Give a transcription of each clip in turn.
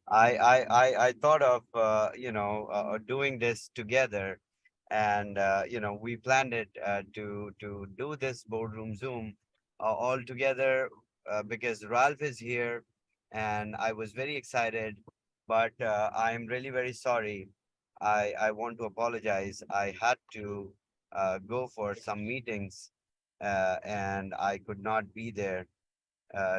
I thought of doing this together, and we planned it to do this boardroom Zoom all together because Ralph is here, and I was very excited, but I'm really very sorry. I want to apologize. I had to go for some meetings, and I could not be there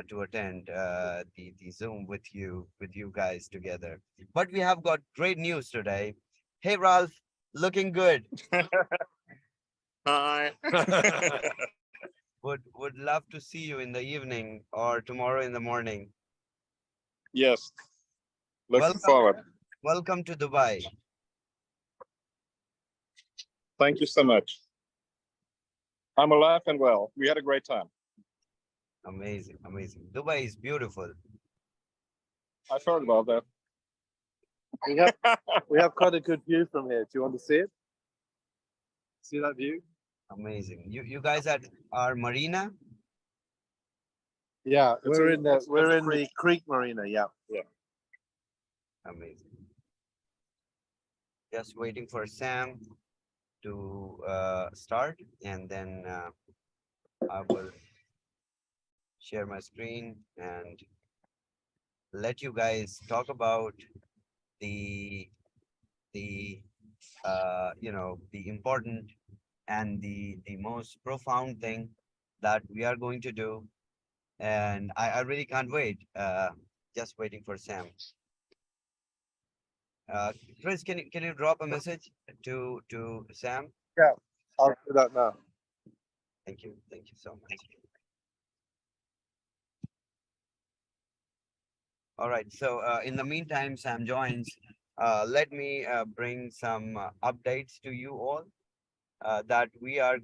to attend the Zoom with you guys together. But we have got great news today. Hey Ralph, looking good. Hi. Would love to see you in the evening or tomorrow in the morning. Yes, looking Welcome, forward. welcome to Dubai. Thank you so much. I'm alive and well. We had a great time. Amazing, amazing. Dubai is beautiful. I've heard about that. We have we have quite a good view from here. Do you want to see it? See that view? Amazing. You guys at our marina? Yeah, we're in the creek. creek marina. Yeah. Yeah. Amazing. Just waiting for Sam to start, and then I will share my screen and let you guys talk about the the important and the most profound thing that we are going to do, and I really can't wait. Just waiting for Sam. uh Chris, can you drop a message to Sam? Yeah. I'll do that now. Thank you so much. All right, so in the meantime Sam joins. Let me bring some updates to you all, that we are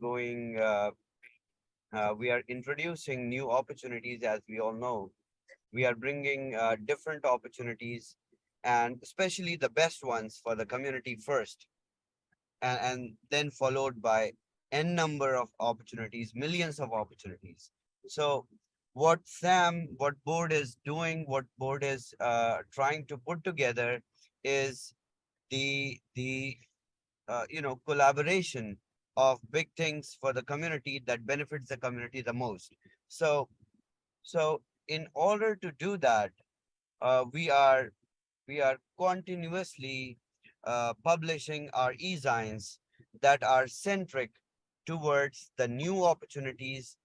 introducing new opportunities. As we all know, we are bringing different opportunities, and especially the best ones for the community first, and then followed by n number of opportunities, millions of opportunities. So what board is doing, what board is trying to put together is the collaboration of big things for the community that benefits the community the most. So so in order to do that, we are continuously publishing our e-zines that are centric towards the new opportunities,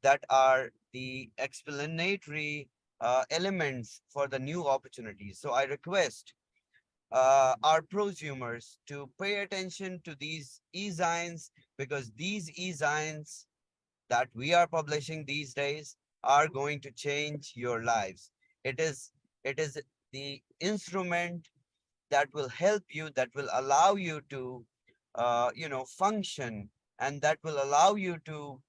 that are the explanatory elements for the new opportunities. So I request our prosumers to pay attention to these e-zines, because these e-zines that we are publishing these days are going to change your lives. It is the instrument that will help you, that will allow you to function, and that will allow you to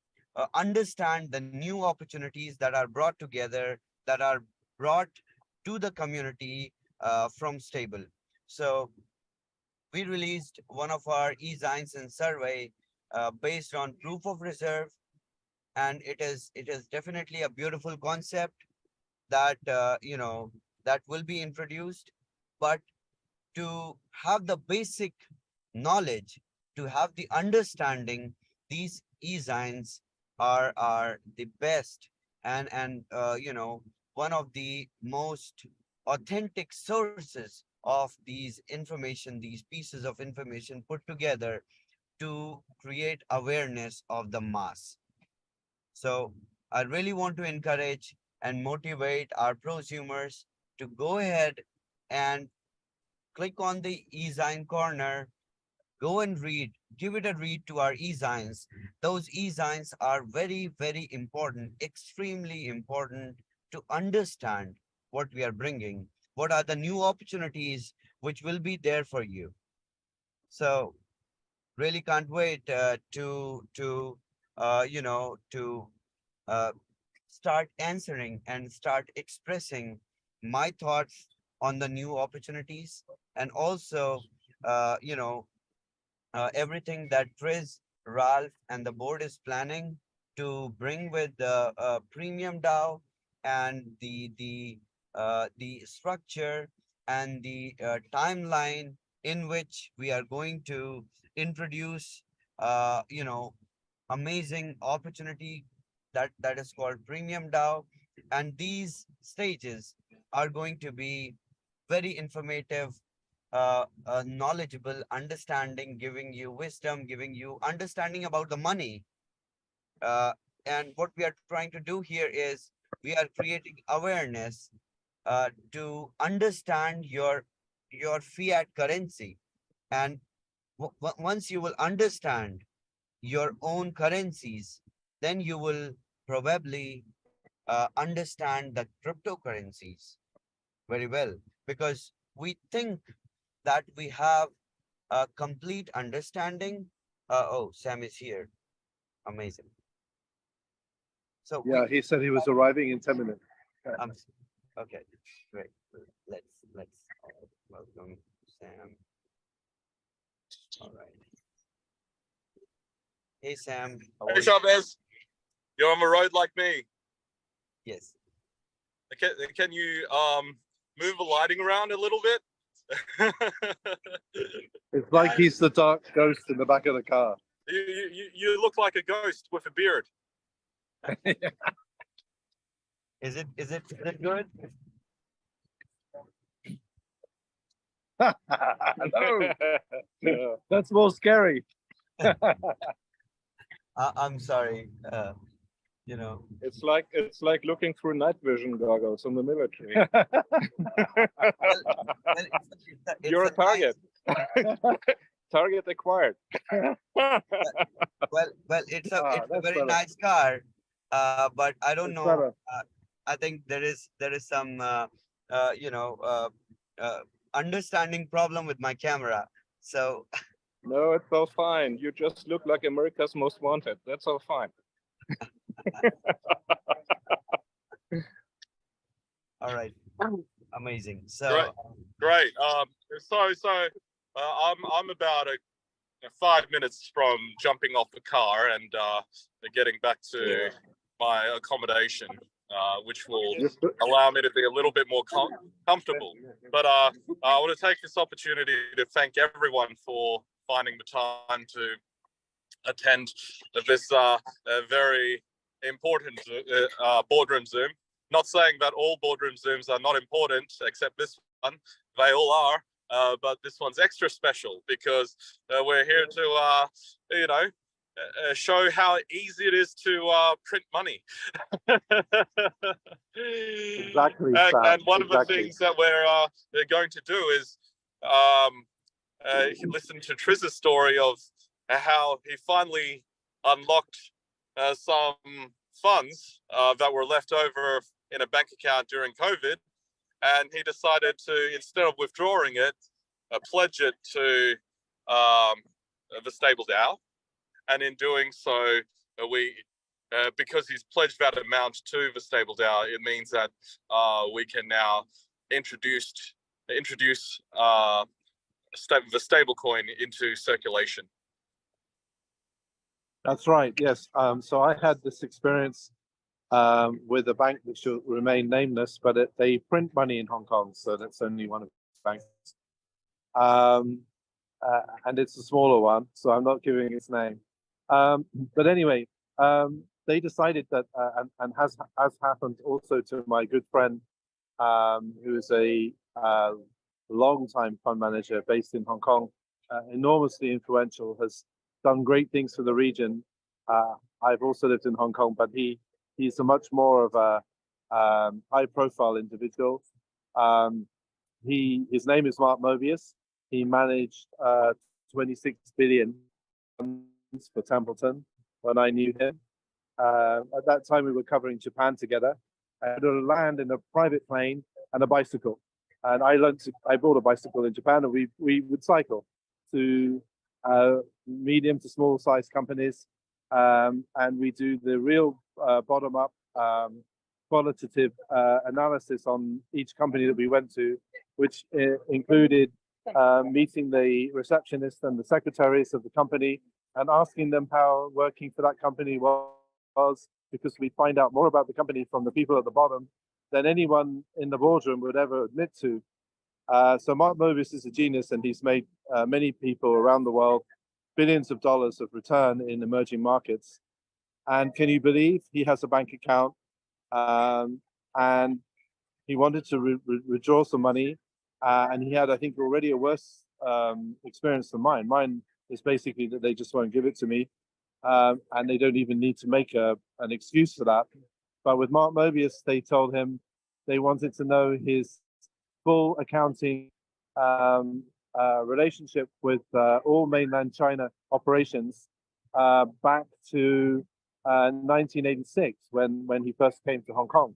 understand the new opportunities that are brought together, that are brought to the community from Stable. So we released one of our e-zines and survey based on proof of reserve, and it is definitely a beautiful concept that that will be introduced. But to have the basic knowledge, to have the understanding, these e-zines are the best, and one of the most authentic sources of these information, these pieces of information put together to create awareness of the mass. So I really want to encourage and motivate our prosumers to go ahead and click on the e-zine corner, go and read, give it a read to our e-zines. Those e-zines are very, very important, extremely important to understand what we are bringing, what are the new opportunities which will be there for you. So really can't wait to uh, start answering and start expressing my thoughts on the new opportunities, and also everything that Triz, Ralph, and the board is planning to bring with the Premium DAO and the the structure and the timeline in which we are going to introduce, amazing opportunity that is called PremiumDAO, and these stages are going to be very informative, knowledgeable, understanding, giving you wisdom, giving you understanding about the money. Uh, and what we are trying to do here is we are creating awareness to understand your fiat currency. And once you will understand your own currencies, then you will probably understand the cryptocurrencies very well, because we think that we have a complete understanding. Oh, Sam is here. Amazing. So Yeah, he said he was arriving in 10 minutes. um, okay, great. Let's welcome Sam. All right. Hey Sam, how Hey are you? Chavez, you're on the road like me. Yes. Can you move the lighting around a little bit? It's like he's the dark ghost in the back of the car. You look like a ghost with a beard. Is it good? No, that's more scary. I'm sorry. You know, It's like looking through night vision goggles in the military. well, it's You're a nice- target. Target acquired. well, it's a That's very better. nice car. But I don't It's know. better. I think there is some understanding problem with my camera. So No, it's all fine. You just look like America's Most Wanted. That's all fine. all right, amazing. So Great. Great. I'm about 5 minutes from jumping off the car and getting back to my accommodation, which will allow me to be a little bit more comfortable. But I want to take this opportunity to thank everyone for finding the time to attend this very important boardroom Zoom. Not saying that all boardroom Zooms are not important, except this one. They all are. But this one's extra special because we're here to, show how easy it is to print money. Exactly, Sam, and one of the exactly. things that we're going to do is listen to Triz's story of how he finally unlocked some funds that were left over in a bank account during COVID. And he decided to, instead of withdrawing it, pledge it to the StableDAO. And in doing so, because he's pledged that amount to the StableDAO, it means that we can now introduce the stablecoin into circulation. That's right. Yes. So I had this experience with a bank which will remain nameless, but they print money in Hong Kong, so that's only one of the banks. And it's a smaller one, so I'm not giving its name. But anyway, they decided that, and has happened also to my good friend, who is a long-time fund manager based in Hong Kong, enormously influential, has done great things for the region. I've also lived in Hong Kong, but he's a much more of a high-profile individual. His name is Mark Mobius. He managed 26 billion for Templeton when I knew him. At that time, we were covering Japan together. I had to land in a private plane and a bicycle. And I bought a bicycle in Japan, and we would cycle to medium to small size companies. And we do the real bottom-up qualitative analysis on each company that we went to, which included meeting the receptionist and the secretaries of the company and asking them how working for that company was, because we find out more about the company from the people at the bottom than anyone in the boardroom would ever admit to. So Mark Mobius is a genius, and he's made many people around the world billions of dollars of return in emerging markets. And can you believe he has a bank account, and he wanted to withdraw some money, and he had, I think, already a worse experience than mine. Mine is basically that they just won't give it to me, and they don't even need to make an excuse for that. But with Mark Mobius, they told him they wanted to know his full accounting relationship with all mainland China operations back to 1986 when he first came to Hong Kong,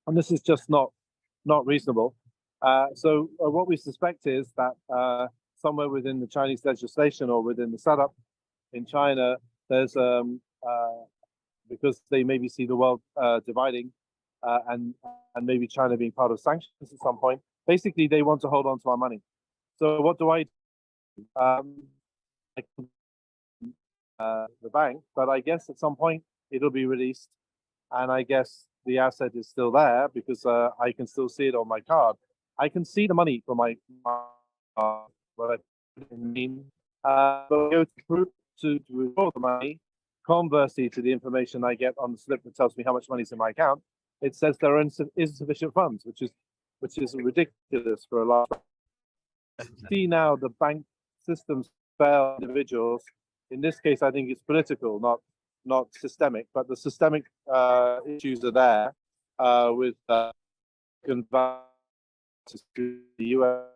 and this is just not reasonable. So what we suspect is that somewhere within the Chinese legislation or within the setup in China, there's because they maybe see the world dividing and maybe China being part of sanctions at some point. Basically, they want to hold on to our money. So what do I do? The bank, but I guess at some point it'll be released, and I guess the asset is still there because I can still see it on my card. I can see the money from my what I mean, but go through to withdraw the money. Conversely to the information I get on the slip that tells me how much money is in my account, it says there are insufficient funds, which is ridiculous for a large. See now the bank systems fail individuals. In this case, I think it's political, not systemic, but the systemic issues are there with to the US,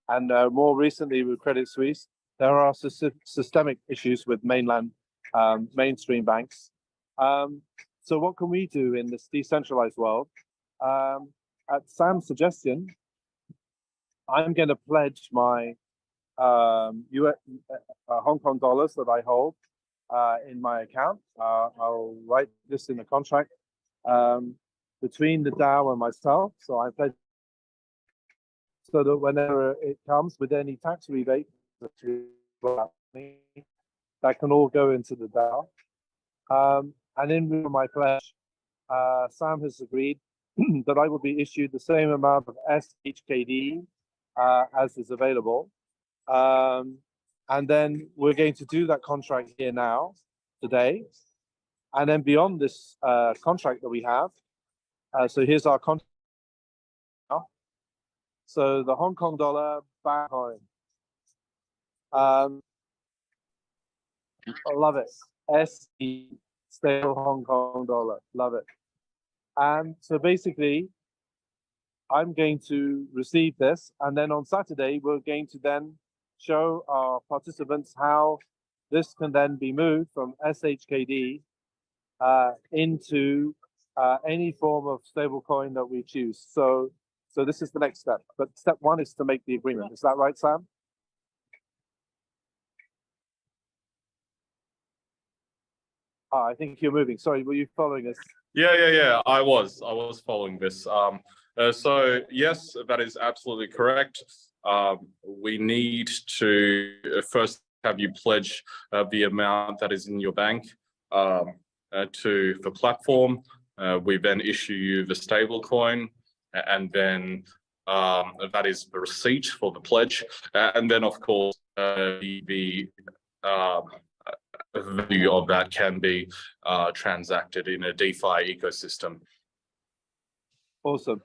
and more recently with Credit Suisse. There are systemic issues with mainland mainstream banks. So what can we do in this decentralized world? At Sam's suggestion, I'm going to pledge my US, Hong Kong dollars that I hold in my account. I'll write this in the contract between the DAO and myself. So I pledge so that whenever it comes with any tax rebate, that can all go into the DAO. And in my pledge, Sam has agreed that I will be issued the same amount of SHKD as is available. And then we're going to do that contract here now, today. And then beyond this contract that we have, so here's our contract. So the Hong Kong dollar, Bitcoin. I love it. SE, stable Hong Kong dollar, love it. And so basically, I'm going to receive this, and then on Saturday, we're going to then show our participants how this can then be moved from SHKD into any form of stablecoin that we choose. So this is the next step. But step one is to make the agreement. Is that right, Sam? I think you're moving. Sorry, were you following us? Yeah. I was following this. So yes, that is absolutely correct. We need to first have you pledge the amount that is in your bank to the platform. We then issue you the stablecoin, and then that is the receipt for the pledge, and then of course the value of that can be transacted in a DeFi ecosystem. Awesome.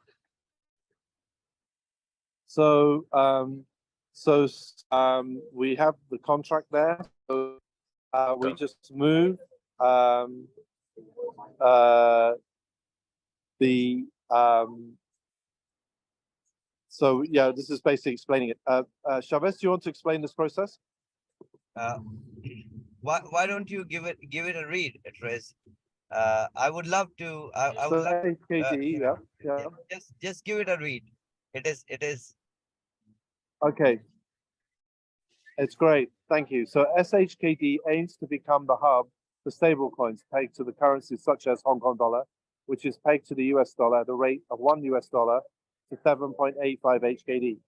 So we have the contract there. So we just move so yeah, this is basically explaining it. Chavez, do you want to explain this process? Why don't you give it a read, Riz? I would love to. I would love. Yeah. Just give it a read. It is. Okay. It's great. Thank you. So SHKD aims to become the hub for stablecoins pegged to the currencies such as Hong Kong dollar, which is pegged to the US dollar at a rate of $1 to 7.85 HKD.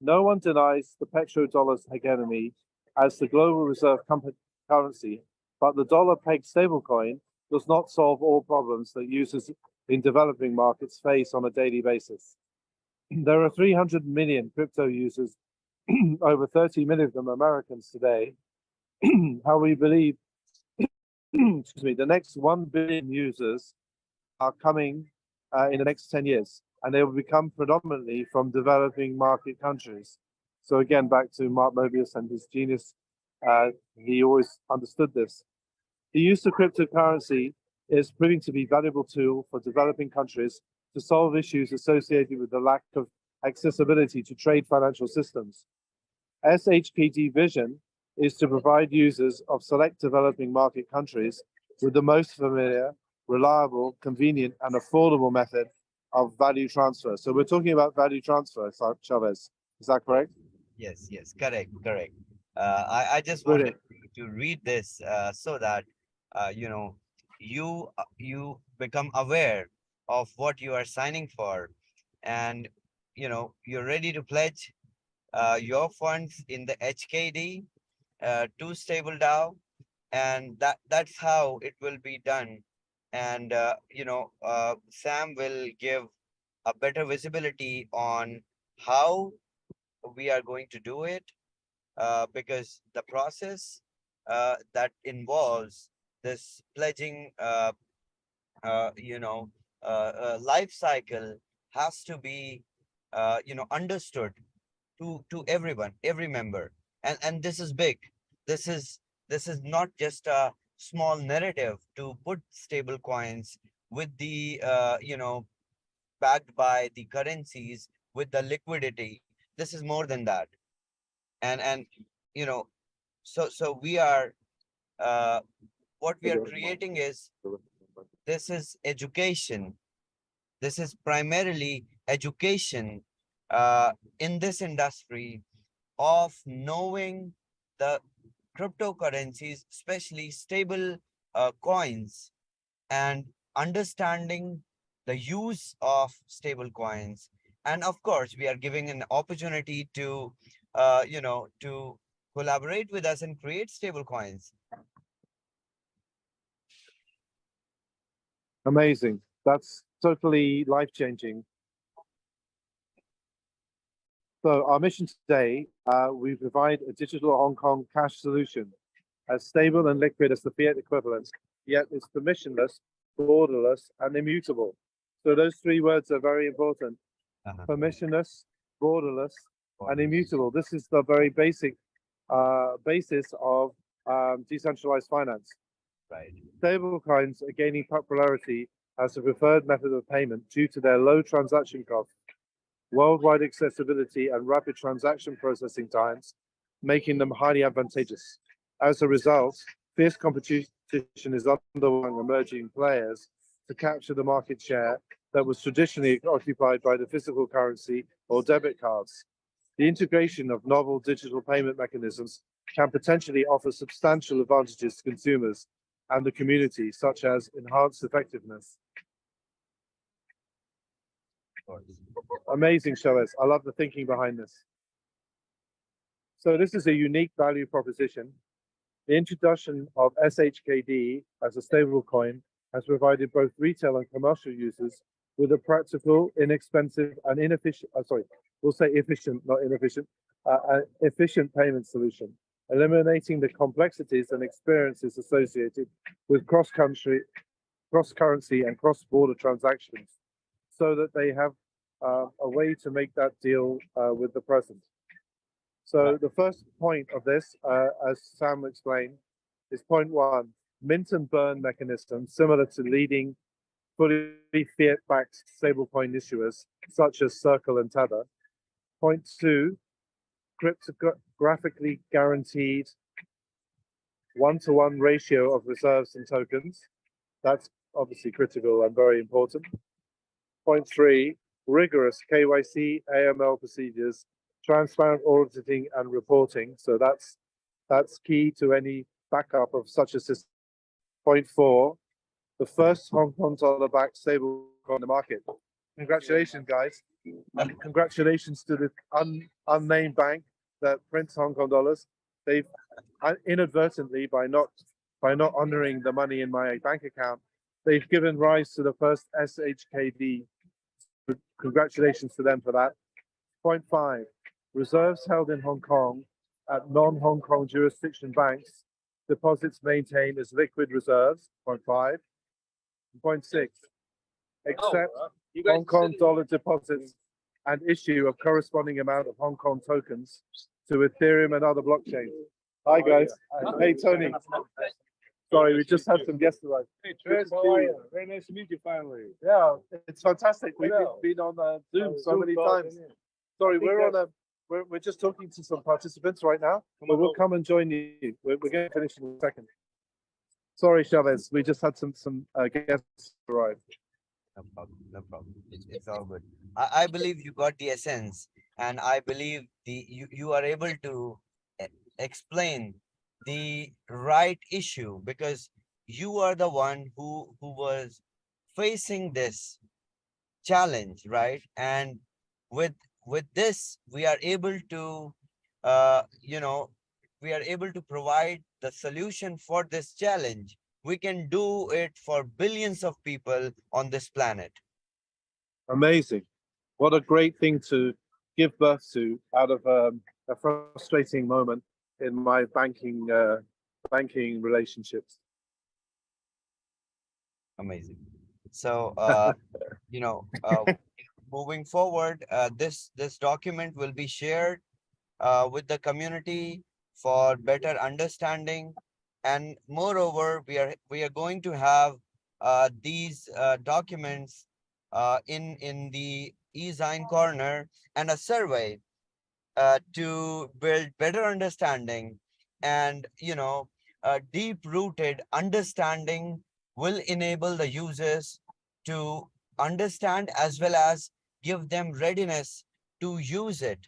No one denies the petrodollar's hegemony as the global reserve currency, but the dollar-pegged stablecoin does not solve all problems that users in developing markets face on a daily basis. There are 300 million crypto users, over 30 million of them Americans today. How we believe, excuse me, the next 1 billion users are coming in the next 10 years, and they will become predominantly from developing market countries. So again, back to Mark Mobius and his genius, he always understood this. The use of cryptocurrency is proving to be a valuable tool for developing countries to solve issues associated with the lack of accessibility to trade financial systems. SHKD vision is to provide users of select developing market countries with the most familiar, reliable, convenient, and affordable method of value transfer. So we're talking about value transfer, Chavez. Is that correct? Yes, yes, correct, correct. I just wanted to read this so that you know, you become aware of what you are signing for, and you're ready to pledge your funds in the HKD to StableDAO, and that's how it will be done. And Sam will give a better visibility on how we are going to do it, because the process that involves this pledging life cycle has to be understood to everyone, every member. And this is big. This is not just a small narrative to put stable coins with the backed by the currencies with the liquidity. This is more than that. And you know so we are what we are creating is, this is education. This is primarily education in this industry of knowing the cryptocurrencies, especially stable coins, and understanding the use of stable coins. And of course, we are giving an opportunity to to collaborate with us and create stable coins. Amazing. That's totally life-changing. So our mission today, we provide a digital Hong Kong cash solution as stable and liquid as the fiat equivalent, yet it's permissionless, borderless, and immutable. So those three words are very important. Permissionless, borderless, and immutable. This is the very basic basis of decentralized finance. Right. Stablecoins are gaining popularity as a preferred method of payment due to their low transaction costs, worldwide accessibility, and rapid transaction processing times, making them highly advantageous. As a result, fierce competition is underway emerging players to capture the market share that was traditionally occupied by the physical currency or debit cards. The integration of novel digital payment mechanisms can potentially offer substantial advantages to consumers and the community, such as enhanced effectiveness. Amazing, Chavez. I love the thinking behind this. So this is a unique value proposition. The introduction of SHKD as a stablecoin has provided both retail and commercial users with a practical, inexpensive, and efficient payment solution, eliminating the complexities and experiences associated with cross-currency and cross-border transactions, so that they have a way to make that deal with the present. So the first point of this, as Sam explained, is point one: mint and burn mechanism similar to leading fully fiat-backed stablecoin issuers such as Circle and Tether. Point two: cryptographically guaranteed one-to-one ratio of reserves and tokens. That's obviously critical and very important. Point three: rigorous KYC, AML procedures, transparent auditing and reporting. So that's key to any backup of such a system. Point four: the first Hong Kong dollar-backed stablecoin on the market. Congratulations, guys. Congratulations to the unnamed bank that prints Hong Kong dollars. They've inadvertently, by not by not honoring the money in my bank account. They've given rise to the first SHKD. Congratulations to them for that. Point 5, reserves held in Hong Kong at non-Hong Kong jurisdiction banks, deposits maintained as liquid reserves. Point 5. Point 6, accept Hong Kong dollar deposits and issue a corresponding amount of Hong Kong tokens to Ethereum and other blockchains. Hi guys. Hey Tony. Sorry, we just had some guests arrive. Hey, Chris, how are you? Very nice to meet you finally. Yeah, it's fantastic. We've been on Zoom so many times. Sorry, we're just talking to some participants right now, but we'll come and join you. We're going to finish in a second. Sorry, Chavez, we just had some guests arrive. No problem. No problem. It's all good. I believe you got the essence, and I believe you are able to explain the right issue, because you are the one who was facing this challenge, right? And with this, we are able to we are able to provide the solution for this challenge. We can do it for billions of people on this planet. Amazing. What a great thing to give birth to out of a frustrating moment in my banking relationships. Amazing. So, moving forward, this document will be shared with the community for better understanding, and moreover, we are going to have these documents in the eSign corner, and a survey to build better understanding, and deep-rooted understanding will enable the users to understand as well as give them readiness to use it,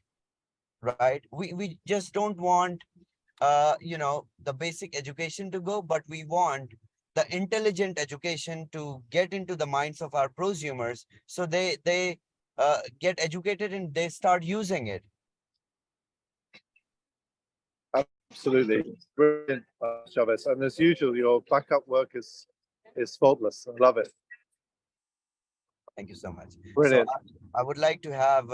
right? We just don't want the basic education to go, but we want the intelligent education to get into the minds of our prosumers, so they get educated and they start using it. Absolutely. Brilliant, Chavez. And as usual, your backup work is faultless. I love it. Thank you so much. Brilliant. So I would like to have,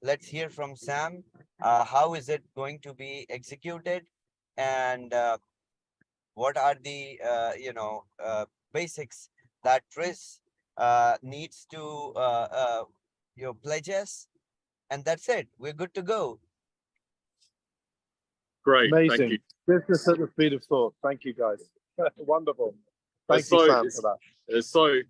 let's hear from Sam. How is it going to be executed, and what are the basics that Tris needs to pledges, and that's it. We're good to go. Great. Amazing. Thank you. Business at the speed of thought. Thank you, guys. Wonderful. Thank you, Sam, for that. So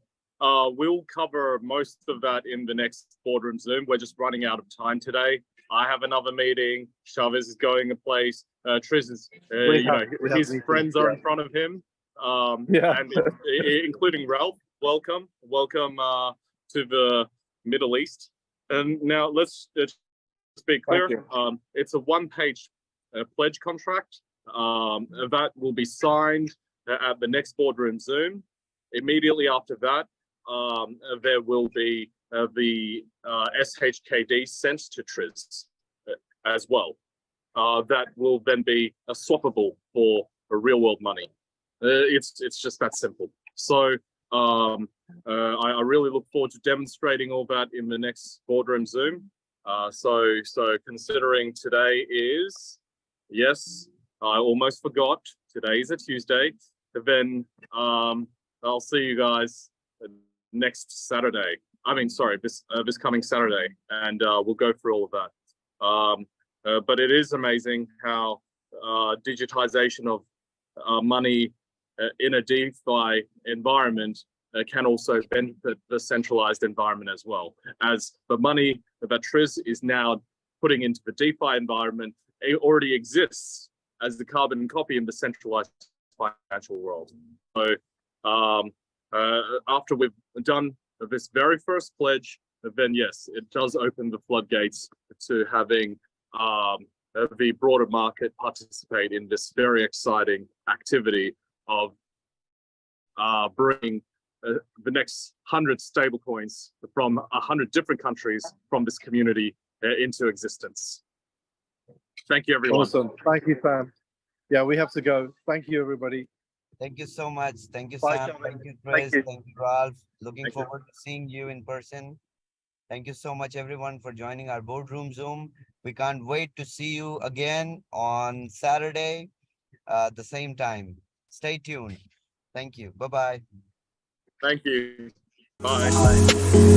we'll cover most of that in the next boardroom Zoom. We're just running out of time today. I have another meeting. Chavez is going a place. Triz is, his friends are in front of him. And including Ralph. Welcome to the Middle East. And now let's be clear. It's a one-page pledge contract that will be signed at the next boardroom Zoom. Immediately after that, there will be the SHKD sent to Triz as well. That will then be swappable for real-world money. It's just that simple. So I really look forward to demonstrating all that in the next boardroom Zoom. So considering today is, yes, I almost forgot, today is a Tuesday. Then I'll see you guys next Saturday. I mean, sorry, this coming Saturday, and we'll go through all of that. But it is amazing how digitization of money in a DeFi environment can also benefit the centralized environment as well. As the money that Triz is now putting into the DeFi environment, it already exists as the carbon copy in the centralized financial world. So after we've done this very first pledge, then yes, it does open the floodgates to having the broader market participate in this very exciting activity of bringing the next 100 stablecoins from 100 different countries from this community into existence. Thank you, everyone. Awesome. Thank you, Sam. Yeah, we have to go. Thank you, everybody. Thank you so much. Thank you, Bye, Sam. Charlie. Thank you, Thank Chris. you. Thank you, Ralph. Looking Thank you. forward to seeing you in person. Thank you so much, everyone, for joining our boardroom Zoom. We can't wait to see you again on Saturday, the same time. Stay tuned. Thank you. Bye-bye. Thank you. Bye.